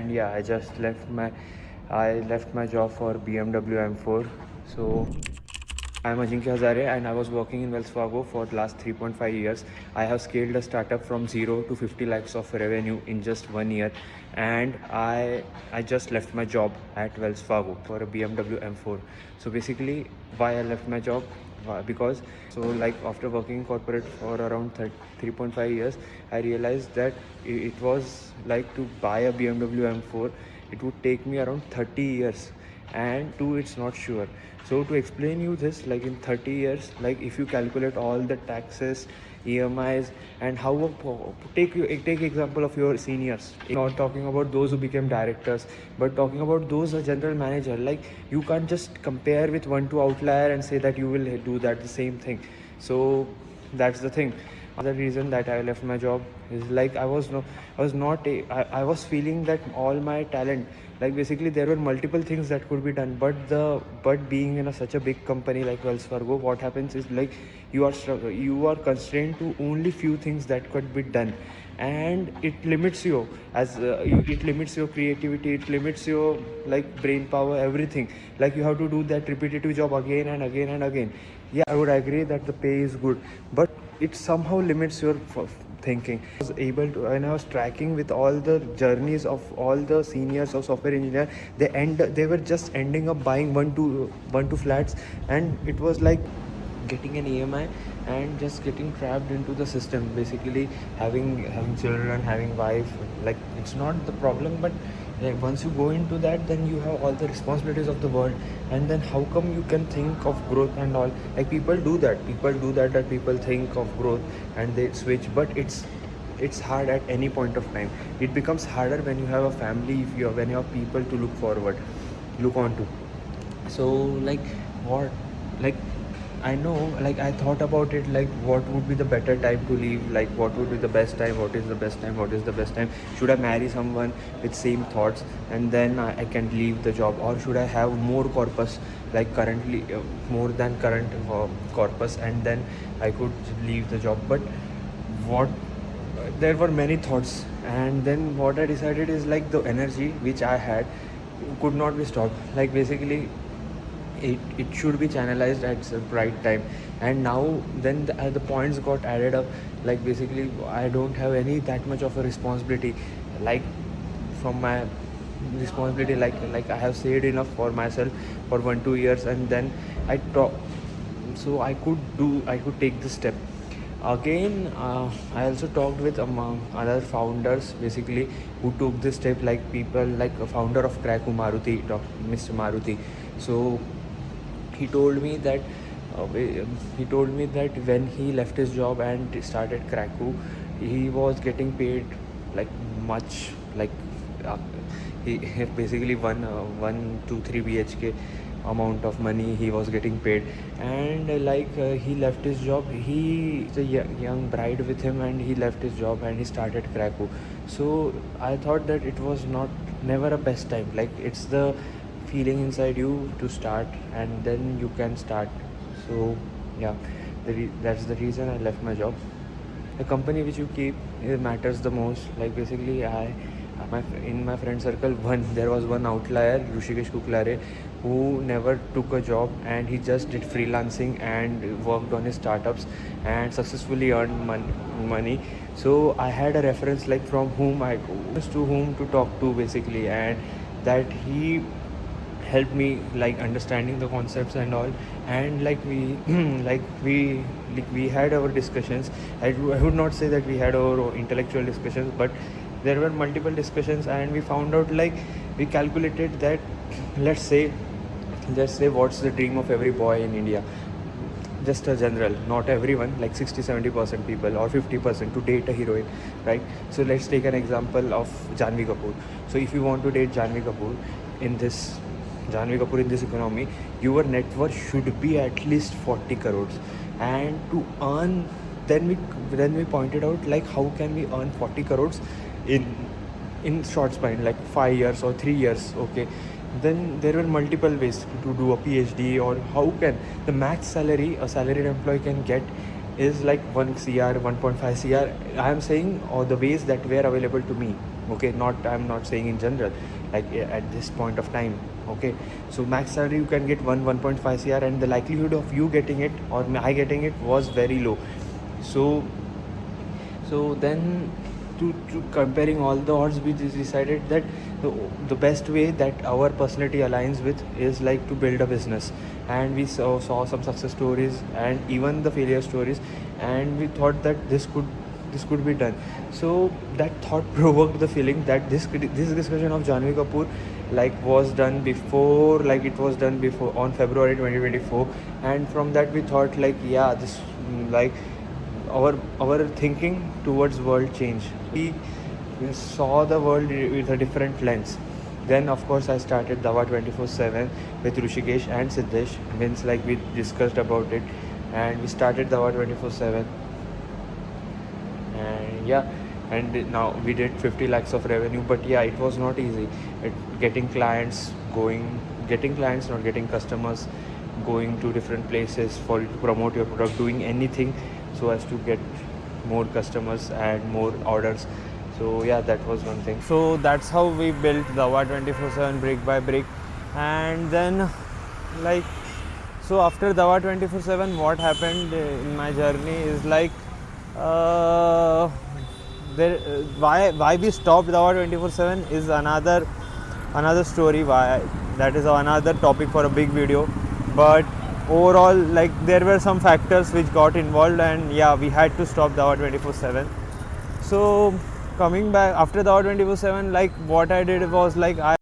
and yeah, I left my job for BMW M4. So I'm Ajinkya Hazare and I was working in Wells Fargo for the last 3.5 years. I have scaled a startup from 0 to 50 lakhs of revenue in just 1 year, and I just left my job at Wells Fargo for a BMW M4. So basically, why I left my job? Because like after working in corporate for around 3.5 years, I realized that it was like to buy a BMW M4, it would take me around 30 years, and two, it's not sure. So to explain you this, like in 30 years, like if you calculate all the taxes, EMIs, and how take example of your seniors, not talking about those who became directors, but talking about those a general manager. Like you can't just compare with one two outlier and say that you will do that the same thing. So that's the thing. Other reason that I left my job is like I was feeling that all my talent, like basically there were multiple things that could be done, but being in such a big company like Wells Fargo, what happens is like you are constrained to only few things that could be done, and it limits you it limits your creativity, it limits your like brain power, everything. Like you have to do that repetitive job again and again and again. Yeah, I would agree that the pay is good, but it somehow limits your thinking. I was able to, when I was tracking with all the journeys of all the seniors of software engineer, they were just ending up buying one two flats, and it was like getting an EMI and just getting trapped into the system. Basically, having children, having wife, like it's not the problem, but once you go into that, then you have all the responsibilities of the world, and then how come you can think of growth and all? Like people do that, that people think of growth and they switch, but it's hard at any point of time. It becomes harder when you have a family, when you have people to look on to. So like what, like I know, like I thought about it, like what would be the better time to leave, like what would be the best time, what is the best time, should I marry someone with same thoughts and then I can leave the job, or should I have more corpus, like currently more than current corpus, and then I could leave the job. But what there were many thoughts, and then what I decided is like the energy which I had could not be stopped. Like basically it should be channelized at the right time, and now then the points got added up. Like basically I don't have any that much of a responsibility, like from my responsibility, like I have saved enough for myself for 1 2 years, and then I talk, so I could take this step again. I also talked with among other founders basically who took this step, like people like a founder of Kraku, Maruti, Mr. Maruti. So he told me that when he left his job and started Kraku, he was getting paid like much, like he basically one 2 3 BHK amount of money he was getting paid, and he left his job. He the young bride with him, and he left his job and he started Kraku. So I thought that it was never a best time. Like it's the feeling inside you to start, and then you can start. So yeah, that's the reason I left my job. The company which you keep, it matters the most. Like basically in my friend circle, there was one outlier, Rushikesh Kuklare, who never took a job, and he just did freelancing and worked on his startups and successfully earned money. So I had a reference, like from whom to whom to talk to basically, and that he helped me like understanding the concepts and all. And like we we had our discussions. I would not say that we had our intellectual discussions, but there were multiple discussions, and we found out, like we calculated that let's say what's the dream of every boy in India, just a general, not everyone, like 60-70% people or 50% to date a heroine, right? So let's take an example of Janvi Kapoor. So if you want to date Janvi Kapoor in this economy, your net worth should be at least 40 crores. And to earn, then we pointed out, like how can we earn 40 crores in short span, like 5 years or 3 years. Okay, then there were multiple ways to do a PhD, or how can the max salary a salaried employee can get is like 1 CR, 1.5 CR. I am saying, or the ways that were available to me. Okay, not, I'm not saying in general, like at this point of time. Okay, so max salary you can get 1.5 cr, and the likelihood of you getting it or I getting it was very low. So then, to comparing all the odds, we just decided that the best way that our personality aligns with is like to build a business. And we saw some success stories and even the failure stories, and we thought that this could be done. So that thought provoked the feeling that this discussion of Janhvi Kapoor was done before, it was done before on February 2024. And from that we thought yeah, this our thinking towards world change. We saw the world with a different lens. Then of course I started Dawa 24/7 with Rushikesh and Siddesh. Means we discussed about it, and we started Dawa 24/7. And yeah, and now we did 50 lakhs of revenue. But yeah, it was not easy. Getting clients, not getting customers, going to different places for you to promote your product, doing anything so as to get more customers and more orders. So yeah, that was one thing. So that's how we built Dawa 24/7 brick by brick. And then so after Dawa 24/7, what happened in my journey is why we stopped Dawa 24/7 is another story. Why, that is another topic for a big video. But overall, there were some factors which got involved, and yeah, we had to stop Dawa 24/7. So coming back after Dawa 24/7, what I did was I